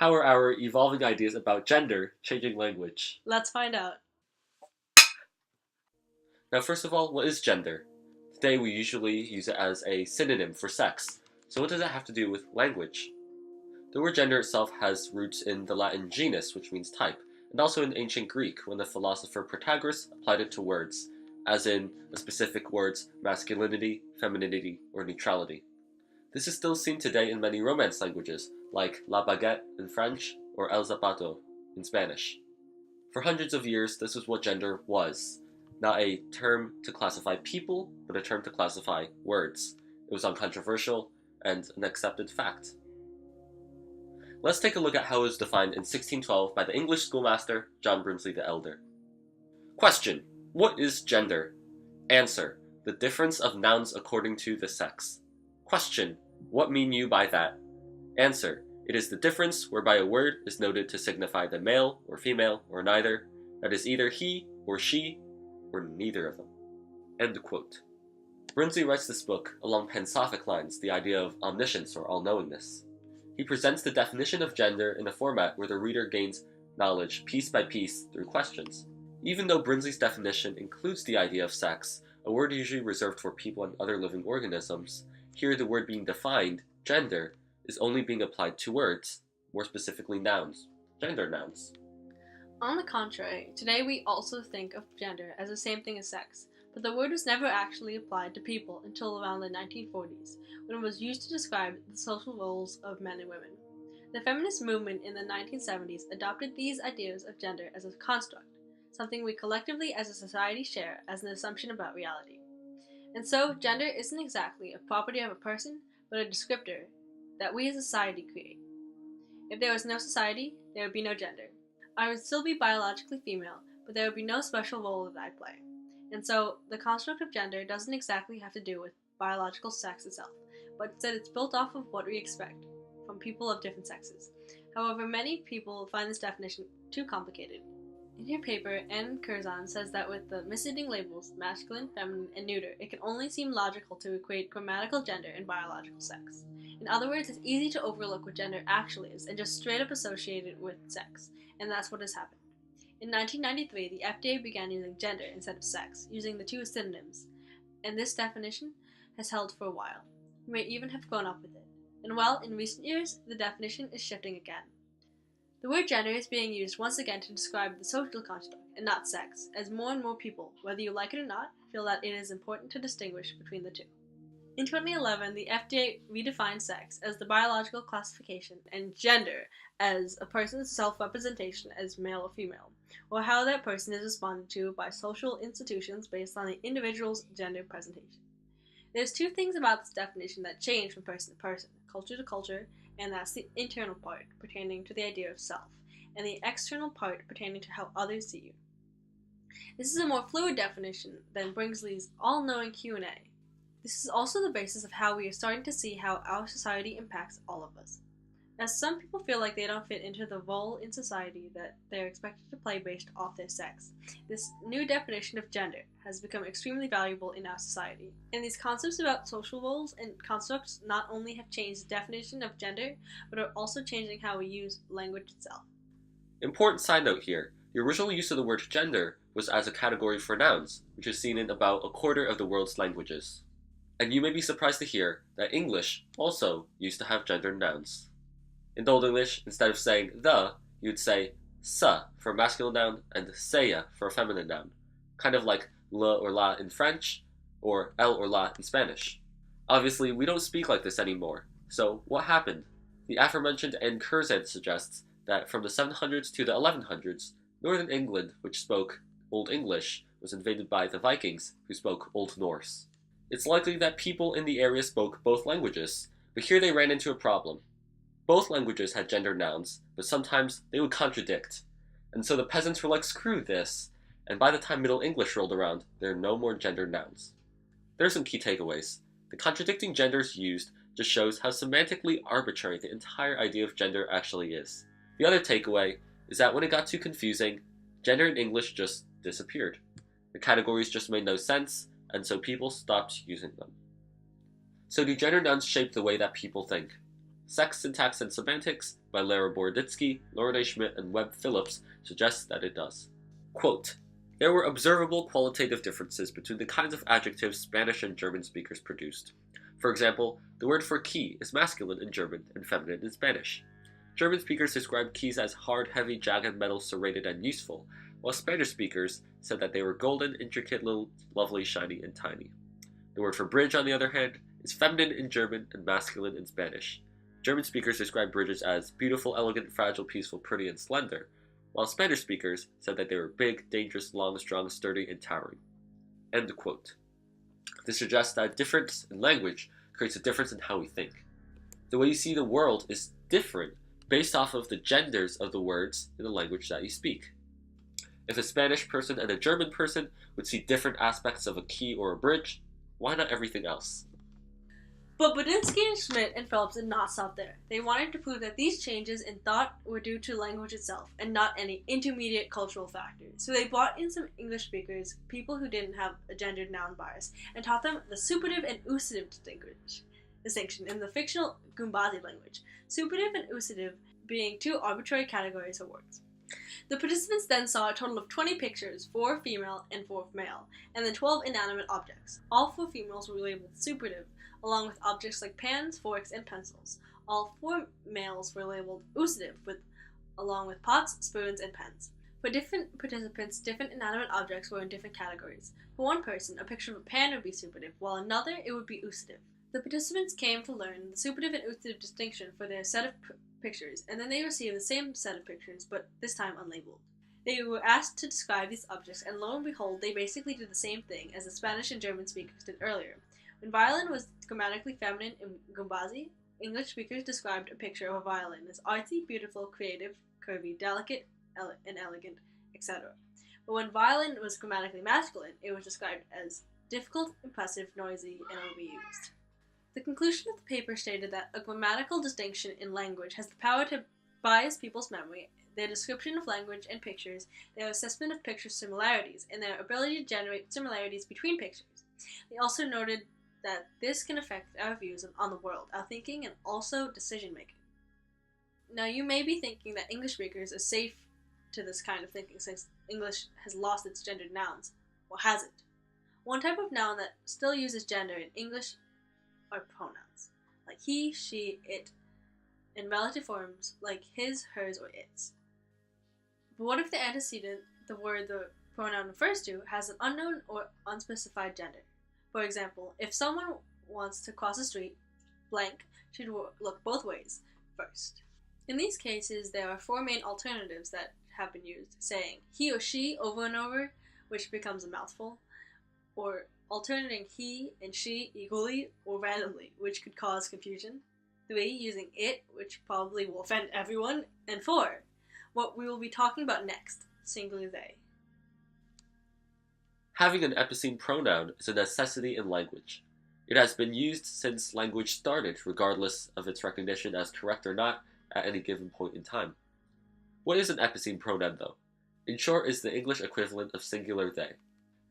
How are our evolving ideas about gender changing language? Let's find out. Now, first of all, what is gender? Today we usually use it as a synonym for sex. So what does that have to do with language? The word gender itself has roots in the Latin genus, which means type, and also in ancient Greek, when the philosopher Protagoras applied it to words, as in the specific words masculinity, femininity, or neutrality. This is still seen today in many Romance languages, like la baguette in French or el zapato in Spanish. For hundreds of years, this was what gender was. Not a term to classify people, but a term to classify words. It was uncontroversial and an accepted fact. Let's take a look at how it was defined in 1612 by the English schoolmaster John Brinsley the Elder. Question: what is gender? Answer: the difference of nouns according to the sex. Question: what mean you by that? Answer: it is the difference whereby a word is noted to signify the male or female or neither, that is either he or she or neither of them. End quote. Brinsley writes this book along pensophic lines, the idea of omniscience or all-knowingness. He presents the definition of gender in a format where the reader gains knowledge piece by piece through questions. Even though Brinsley's definition includes the idea of sex, a word usually reserved for people and other living organisms, here the word being defined, gender, is only being applied to words, more specifically nouns, gender nouns. On the contrary, today we also think of gender as the same thing as sex, but the word was never actually applied to people until around the 1940s, when it was used to describe the social roles of men and women. The feminist movement in the 1970s adopted these ideas of gender as a construct, something we collectively as a society share as an assumption about reality. And so, gender isn't exactly a property of a person, but a descriptor that we as a society create. If there was no society, there would be no gender. I would still be biologically female, but there would be no special role that I play. And so, the construct of gender doesn't exactly have to do with biological sex itself, but instead it's built off of what we expect from people of different sexes. However, many people find this definition too complicated. In her paper, Anne Curzon says that with the misleading labels masculine, feminine, and neuter, it can only seem logical to equate grammatical gender and biological sex. In other words, it's easy to overlook what gender actually is and just straight up associate it with sex, and that's what has happened. In 1993, the FDA began using gender instead of sex, using the two as synonyms, and this definition has held for a while. We may even have grown up with it. And well, in recent years, the definition is shifting again. The word gender is being used once again to describe the social construct, and not sex, as more and more people, whether you like it or not, feel that it is important to distinguish between the two. In 2011, the FDA redefined sex as the biological classification and gender as a person's self-representation as male or female, or how that person is responded to by social institutions based on the individual's gender presentation. There's two things about this definition that change from person to person, culture to culture, and that's the internal part pertaining to the idea of self, and the external part pertaining to how others see you. This is a more fluid definition than Brinsley's all-knowing Q&A. This is also the basis of how we are starting to see how our society impacts all of us. As some people feel like they don't fit into the role in society that they're expected to play based off their sex, this new definition of gender has become extremely valuable in our society. And these concepts about social roles and constructs not only have changed the definition of gender, but are also changing how we use language itself. Important side note here, the original use of the word gender was as a category for nouns, which is seen in about a quarter of the world's languages. And you may be surprised to hear that English also used to have gendered nouns. In Old English, instead of saying the, you'd say sa for a masculine noun and seya for a feminine noun, kind of like le or la in French, or el or la in Spanish. Obviously, we don't speak like this anymore, so what happened? The aforementioned Anne Curzon suggests that from the 700s to the 1100s, northern England, which spoke Old English, was invaded by the Vikings, who spoke Old Norse. It's likely that people in the area spoke both languages, but here they ran into a problem. Both languages had gender nouns, but sometimes they would contradict. And so the peasants were like, screw this, and by the time Middle English rolled around, there are no more gender nouns. There are some key takeaways. The contradicting genders used just shows how semantically arbitrary the entire idea of gender actually is. The other takeaway is that when it got too confusing, gender in English just disappeared. The categories just made no sense, and so people stopped using them. So do gender nouns shape the way that people think? Sex, Syntax, and Semantics by Lara Boroditsky, Lauren A. Schmidt, and Webb Phillips suggests that it does. Quote, there were observable qualitative differences between the kinds of adjectives Spanish and German speakers produced. For example, the word for key is masculine in German and feminine in Spanish. German speakers described keys as hard, heavy, jagged metal, serrated, and useful, while Spanish speakers said that they were golden, intricate, little, lovely, shiny, and tiny. The word for bridge, on the other hand, is feminine in German and masculine in Spanish. German speakers described bridges as beautiful, elegant, fragile, peaceful, pretty, and slender, while Spanish speakers said that they were big, dangerous, long, strong, sturdy, and towering. End quote. This suggests that difference in language creates a difference in how we think. The way you see the world is different based off of the genders of the words in the language that you speak. If a Spanish person and a German person would see different aspects of a key or a bridge, why not everything else? But Boroditsky and Schmidt and Phillips did not stop there. They wanted to prove that these changes in thought were due to language itself and not any intermediate cultural factors. So they brought in some English speakers, people who didn't have a gendered noun bias, and taught them the superative and usative distinction in the fictional Gumbazi language. Superative and usative being two arbitrary categories of words. The participants then saw a total of 20 pictures, 4 female and 4 male, and then 12 inanimate objects. All 4 females were labeled superative, along with objects like pans, forks, and pencils. All 4 males were labeled usative, along with pots, spoons, and pens. For different participants, different inanimate objects were in different categories. For one person, a picture of a pan would be superative, while another, it would be usative. The participants came to learn the superative and usative distinction for their set of pictures, and then they received the same set of pictures, but this time unlabeled. They were asked to describe these objects, and lo and behold, they basically did the same thing as the Spanish and German speakers did earlier. When violin was grammatically feminine in Gumbazi, English speakers described a picture of a violin as artsy, beautiful, creative, curvy, delicate, and elegant, etc. But when violin was grammatically masculine, it was described as difficult, impressive, noisy, and overused. The conclusion of the paper stated that a grammatical distinction in language has the power to bias people's memory, their description of language and pictures, their assessment of picture similarities, and their ability to generate similarities between pictures. They also noted that this can affect our views on the world, our thinking, and also decision-making. Now, you may be thinking that English speakers are safe to this kind of thinking since English has lost its gendered nouns. Or has it? One type of noun that still uses gender in English are pronouns, like he, she, it, and relative forms like his, hers, or its. But what if the antecedent, the word the pronoun refers to, has an unknown or unspecified gender? For example, if someone wants to cross the street, blank should look both ways first. In these cases, there are 4 main alternatives that have been used, saying he or she over and over, which becomes a mouthful, or alternating he and she equally or randomly, which could cause confusion. 3, using it, which probably will offend everyone. And 4, what we will be talking about next, singular they. Having an epicene pronoun is a necessity in language. It has been used since language started, regardless of its recognition as correct or not at any given point in time. What is an epicene pronoun, though? In short, is the English equivalent of singular they.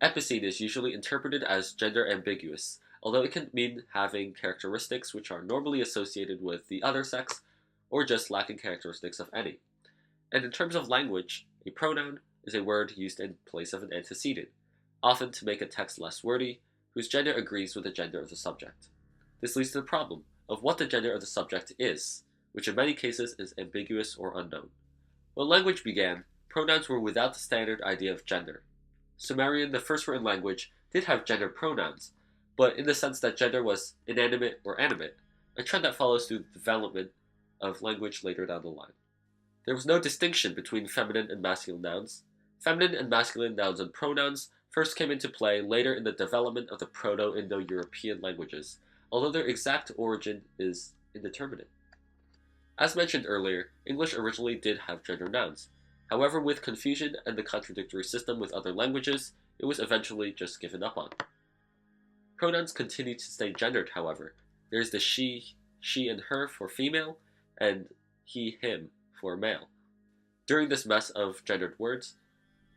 Epicene is usually interpreted as gender ambiguous, although it can mean having characteristics which are normally associated with the other sex, or just lacking characteristics of any. And in terms of language, a pronoun is a word used in place of an antecedent, often to make a text less wordy, whose gender agrees with the gender of the subject. This leads to the problem of what the gender of the subject is, which in many cases is ambiguous or unknown. When language began, pronouns were without the standard idea of gender. Sumerian, the first written language, did have gender pronouns, but in the sense that gender was inanimate or animate, a trend that follows through the development of language later down the line. There was no distinction between feminine and masculine nouns. Feminine and masculine nouns and pronouns first came into play later in the development of the Proto-Indo-European languages, although their exact origin is indeterminate. As mentioned earlier, English originally did have gender nouns. However, with confusion and the contradictory system with other languages, it was eventually just given up on. Pronouns continue to stay gendered, however. There is the she and her for female, and he, him for male. During this mess of gendered words,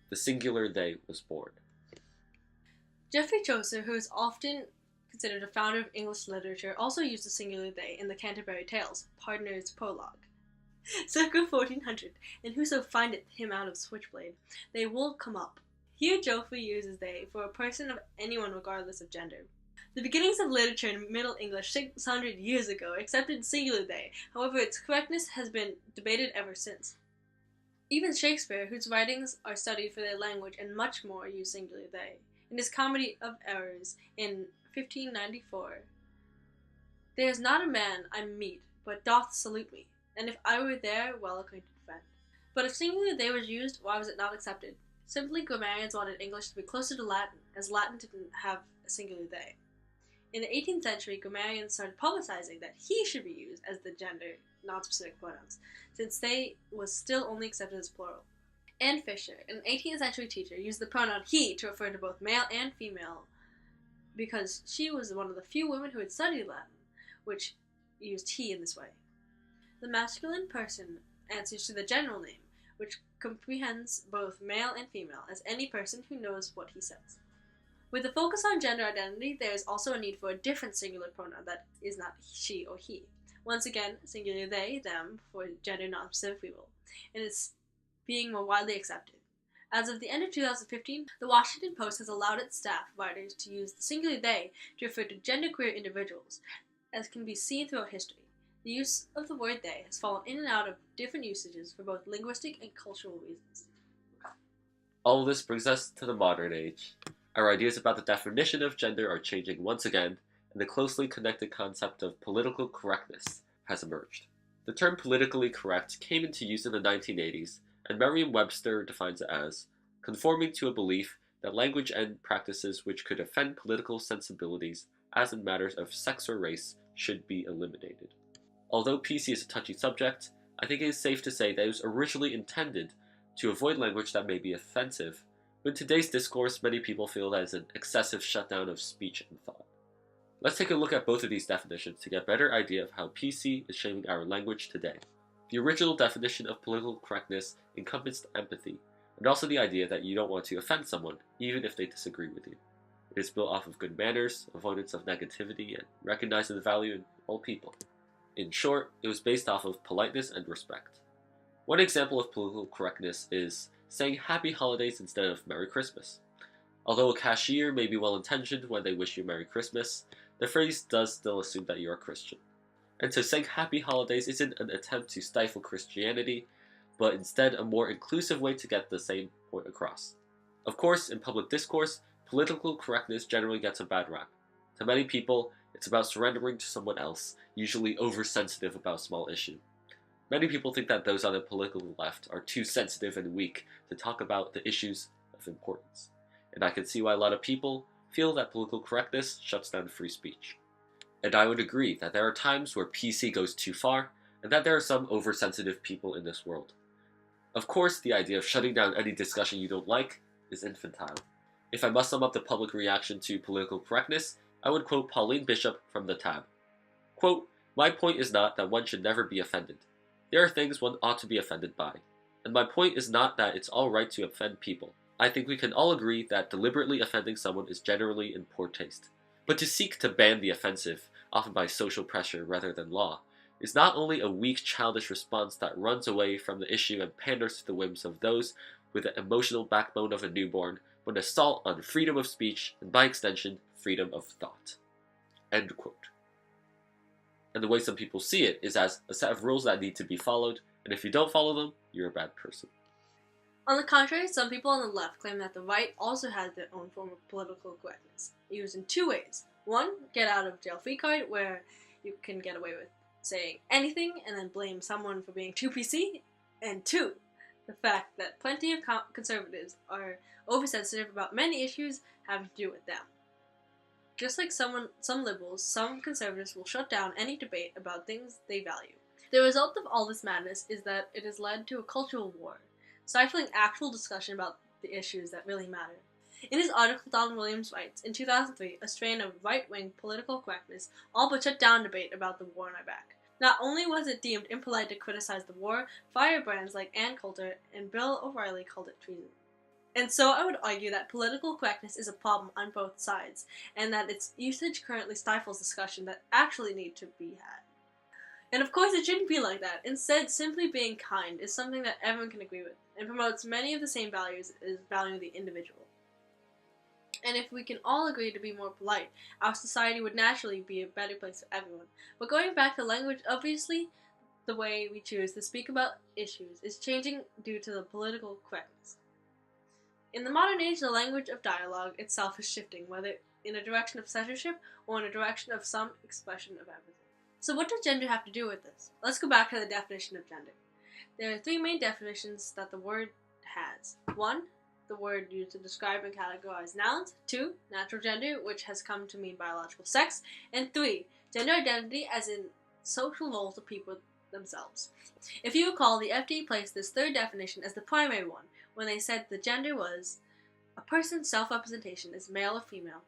the singular they was born. Geoffrey Chaucer, who is often considered a founder of English literature, also used the singular they in the Canterbury Tales, Pardoner's prologue. Circa 1400, and whoso findeth him out of switchblade, they will come up. Here Geoffrey uses they for a person of anyone regardless of gender. The beginnings of literature in Middle English 600 years ago accepted singular they, however its correctness has been debated ever since. Even Shakespeare, whose writings are studied for their language and much more, used singular they. In his Comedy of Errors in 1594, there is not a man I meet but doth salute me, and if I were their well-acquainted friend. But if singular they was used, why was it not accepted? Simply grammarians wanted English to be closer to Latin, as Latin didn't have a singular they. In the 18th century, grammarians started publicizing that he should be used as the gender, non-specific pronouns, since they was still only accepted as plural. Anne Fisher, an 18th century teacher, used the pronoun he to refer to both male and female because she was one of the few women who had studied Latin, which used he in this way. The masculine person answers to the general name, which comprehends both male and female, as any person who knows what he says. With the focus on gender identity, there is also a need for a different singular pronoun that is not she or he. Once again, singular they, them, for gender non-specific people, and it's being more widely accepted. As of the end of 2015, the Washington Post has allowed its staff writers to use the singular they to refer to genderqueer individuals, as can be seen throughout history. The use of the word they has fallen in and out of different usages for both linguistic and cultural reasons. All of this brings us to the modern age. Our ideas about the definition of gender are changing once again, and the closely connected concept of political correctness has emerged. The term politically correct came into use in the 1980s, and Merriam-Webster defines it as conforming to a belief that language and practices which could offend political sensibilities, as in matters of sex or race, should be eliminated. Although PC is a touchy subject, I think it is safe to say that it was originally intended to avoid language that may be offensive, but in today's discourse, many people feel that it's an excessive shutdown of speech and thought. Let's take a look at both of these definitions to get a better idea of how PC is shaping our language today. The original definition of political correctness encompassed empathy, and also the idea that you don't want to offend someone, even if they disagree with you. It is built off of good manners, avoidance of negativity, and recognizing the value in all people. In short, it was based off of politeness and respect. One example of political correctness is saying Happy Holidays instead of Merry Christmas. Although a cashier may be well-intentioned when they wish you Merry Christmas, the phrase does still assume that you're a Christian. And so saying Happy Holidays isn't an attempt to stifle Christianity, but instead a more inclusive way to get the same point across. Of course, in public discourse, political correctness generally gets a bad rap. To many people, it's about surrendering to someone else, usually oversensitive about a small issue. Many people think that those on the political left are too sensitive and weak to talk about the issues of importance. And I can see why a lot of people feel that political correctness shuts down free speech. And I would agree that there are times where PC goes too far, and that there are some oversensitive people in this world. Of course, the idea of shutting down any discussion you don't like is infantile. If I must sum up the public reaction to political correctness, I would quote Pauline Bishop from the Tab. Quote, "My point is not that one should never be offended. There are things one ought to be offended by. And my point is not that it's all right to offend people. I think we can all agree that deliberately offending someone is generally in poor taste. But to seek to ban the offensive, often by social pressure rather than law, is not only a weak, childish response that runs away from the issue and panders to the whims of those with the emotional backbone of a newborn, but an assault on freedom of speech, and by extension, freedom of thought." End quote. And the way some people see it is as a set of rules that need to be followed, and if you don't follow them, you're a bad person. On the contrary, some people on the left claim that the right also has their own form of political correctness, used in two ways. One, get out of jail free card, where you can get away with saying anything and then blame someone for being too PC. And two, the fact that plenty of conservatives are oversensitive about many issues having to do with them. Just like some liberals, some conservatives will shut down any debate about things they value. The result of all this madness is that it has led to a cultural war, stifling actual discussion about the issues that really matter. In his article, Don Williams writes, in 2003, a strain of right-wing political correctness all but shut down debate about the war in Iraq. Not only was it deemed impolite to criticize the war, firebrands like Ann Coulter and Bill O'Reilly called it treason. And so I would argue that political correctness is a problem on both sides, and that its usage currently stifles discussion that actually need to be had. And of course, it shouldn't be like that. Instead, simply being kind is something that everyone can agree with, and promotes many of the same values as valuing the individual. And if we can all agree to be more polite, our society would naturally be a better place for everyone. But going back to language, obviously, the way we choose to speak about issues is changing due to the political correctness. In the modern age, the language of dialogue itself is shifting, whether in a direction of censorship or in a direction of some expression of everything. So what does gender have to do with this? Let's go back to the definition of gender. There are three main definitions that the word has. 1. The word used to describe and categorize nouns. 2. Natural gender, which has come to mean biological sex. And 3. Gender identity, as in social roles of people themselves. If you recall, the FD placed this third definition as the primary one, when they said the gender was a person's self-representation as male or female,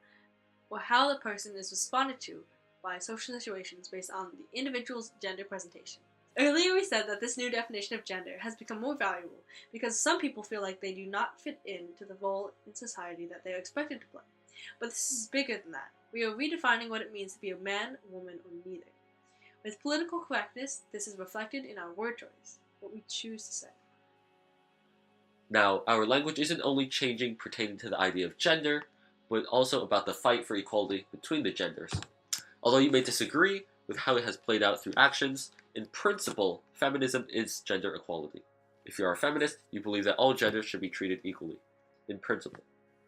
or how the person is responded to by social situations based on the individual's gender presentation. Earlier we said that this new definition of gender has become more valuable because some people feel like they do not fit into the role in society that they are expected to play. But this is bigger than that. We are redefining what it means to be a man, woman, or neither. With political correctness, this is reflected in our word choice, what we choose to say. Now, our language isn't only changing pertaining to the idea of gender, but also about the fight for equality between the genders. Although you may disagree with how it has played out through actions, in principle, feminism is gender equality. If you are a feminist, you believe that all genders should be treated equally, in principle.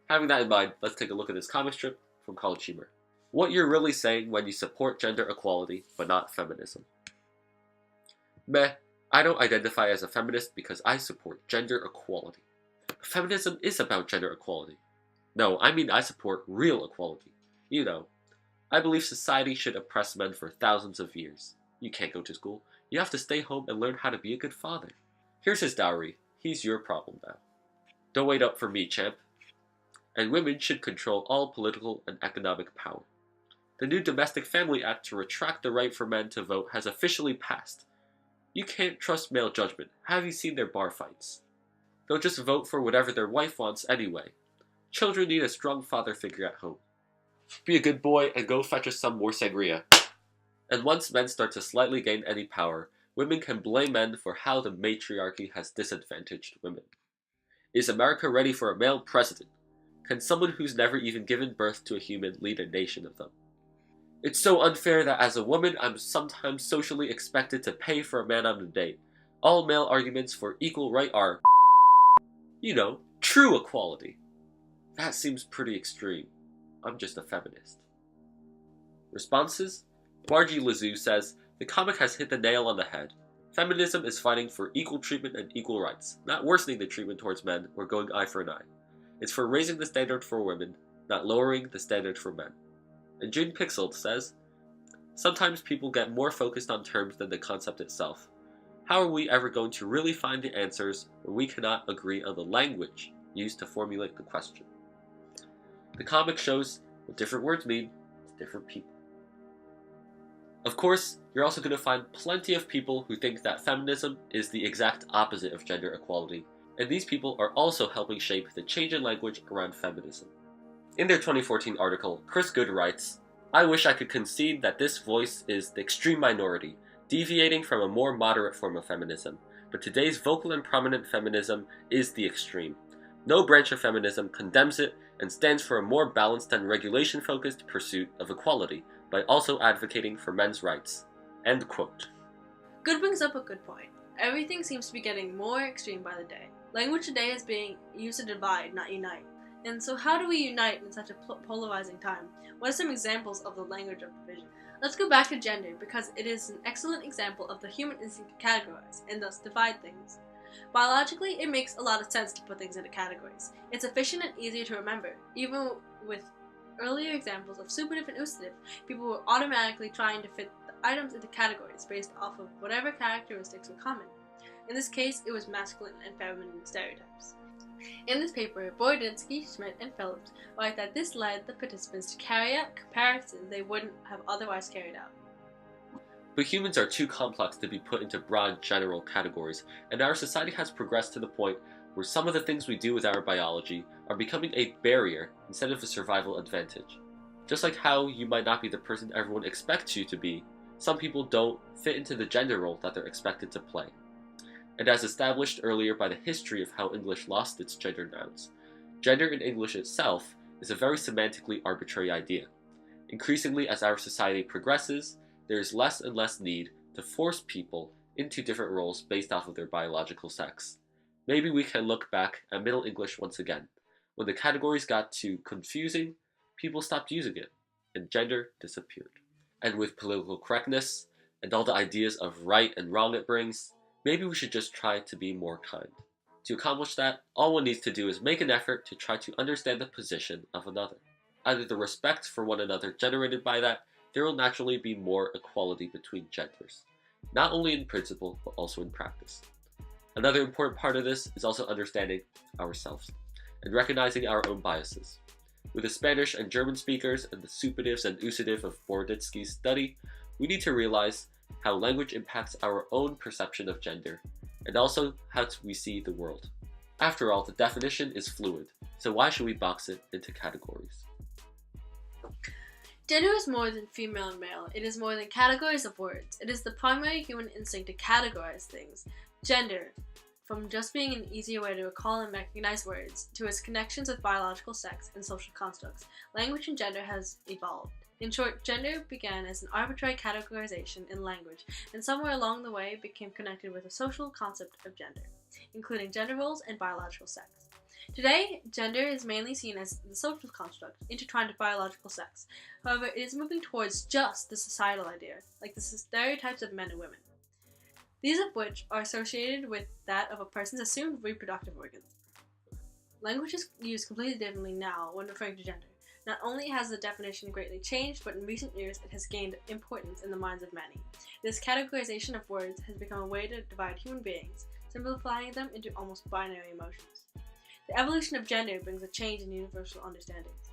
Having that in mind, let's take a look at this comic strip from College Humor. What you're really saying when you support gender equality, but not feminism. Meh, I don't identify as a feminist because I support gender equality. Feminism is about gender equality. No, I mean I support real equality. You know, I believe society should oppress men for thousands of years. You can't go to school. You have to stay home and learn how to be a good father. Here's his dowry. He's your problem now. Don't wait up for me, champ. And women should control all political and economic power. The new Domestic Family Act to retract the right for men to vote has officially passed. You can't trust male judgment. Have you seen their bar fights? They'll just vote for whatever their wife wants anyway. Children need a strong father figure at home. Be a good boy and go fetch us some more sangria. And once men start to slightly gain any power, women can blame men for how the matriarchy has disadvantaged women. Is America ready for a male president? Can someone who's never even given birth to a human lead a nation of them? It's so unfair that as a woman, I'm sometimes socially expected to pay for a man on a date. All male arguments for equal right are, you know, true equality. That seems pretty extreme. I'm just a feminist. Responses? Margie Lazoo says, the comic has hit the nail on the head. Feminism is fighting for equal treatment and equal rights, not worsening the treatment towards men or going eye for an eye. It's for raising the standard for women, not lowering the standard for men. And June Pixel says, sometimes people get more focused on terms than the concept itself. How are we ever going to really find the answers when we cannot agree on the language used to formulate the question? The comic shows what different words mean to different people. Of course, you're also going to find plenty of people who think that feminism is the exact opposite of gender equality, and these people are also helping shape the change in language around feminism. In their 2014 article, Chris Good writes, I wish I could concede that this voice is the extreme minority, deviating from a more moderate form of feminism, but today's vocal and prominent feminism is the extreme. No branch of feminism condemns it and stands for a more balanced and regulation-focused pursuit of equality, by also advocating for men's rights. End quote. Good brings up a good point. Everything seems to be getting more extreme by the day. Language today is being used to divide, not unite. And so how do we unite in such a polarizing time? What are some examples of the language of division? Let's go back to gender, because it is an excellent example of the human instinct to categorize, and thus divide things. Biologically, it makes a lot of sense to put things into categories. It's efficient and easier to remember. Even with earlier examples of superative and usative, people were automatically trying to fit the items into categories based off of whatever characteristics were common. In this case, it was masculine and feminine stereotypes. In this paper, Borodinsky, Schmidt, and Phillips write that this led the participants to carry out comparisons they wouldn't have otherwise carried out. But humans are too complex to be put into broad, general categories, and our society has progressed to the point where some of the things we do with our biology are becoming a barrier instead of a survival advantage. Just like how you might not be the person everyone expects you to be, some people don't fit into the gender role that they're expected to play. And as established earlier by the history of how English lost its gender nouns, gender in English itself is a very semantically arbitrary idea. Increasingly, as our society progresses, there is less and less need to force people into different roles based off of their biological sex. Maybe we can look back at Middle English once again. When the categories got too confusing, people stopped using it, and gender disappeared. And with political correctness, and all the ideas of right and wrong it brings, maybe we should just try to be more kind. To accomplish that, all one needs to do is make an effort to try to understand the position of another. Out of the respect for one another generated by that, there will naturally be more equality between genders, not only in principle, but also in practice. Another important part of this is also understanding ourselves, and recognizing our own biases. With the Spanish and German speakers and the supinatives and usative of Boroditsky's study, we need to realize how language impacts our own perception of gender, and also how we see the world. After all, the definition is fluid, so why should we box it into categories? Gender is more than female and male. It is more than categories of words. It is the primary human instinct to categorize things. Gender, from just being an easier way to recall and recognize words, to its connections with biological sex and social constructs, language and gender has evolved. In short, gender began as an arbitrary categorization in language, and somewhere along the way became connected with a social concept of gender, including gender roles and biological sex. Today, gender is mainly seen as the social construct, intertwined with biological sex. However, it is moving towards just the societal idea, like the stereotypes of men and women. These of which are associated with that of a person's assumed reproductive organs. Language is used completely differently now when referring to gender. Not only has the definition greatly changed, but in recent years it has gained importance in the minds of many. This categorization of words has become a way to divide human beings, simplifying them into almost binary emotions. The evolution of gender brings a change in universal understandings.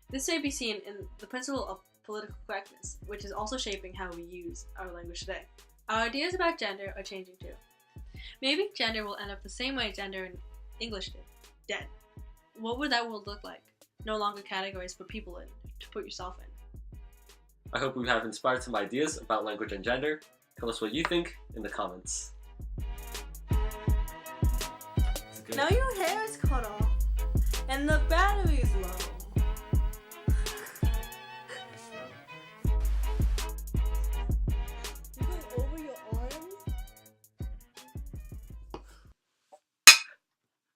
This may be seen in the principle of political correctness, which is also shaping how we use our language today. Our ideas about gender are changing too. Maybe gender will end up the same way gender in English did, dead. What would that world look like? No longer categories for people in, to put yourself in. I hope we have inspired some ideas about language and gender. Tell us what you think in the comments. Now your hair is cut off, and the battery is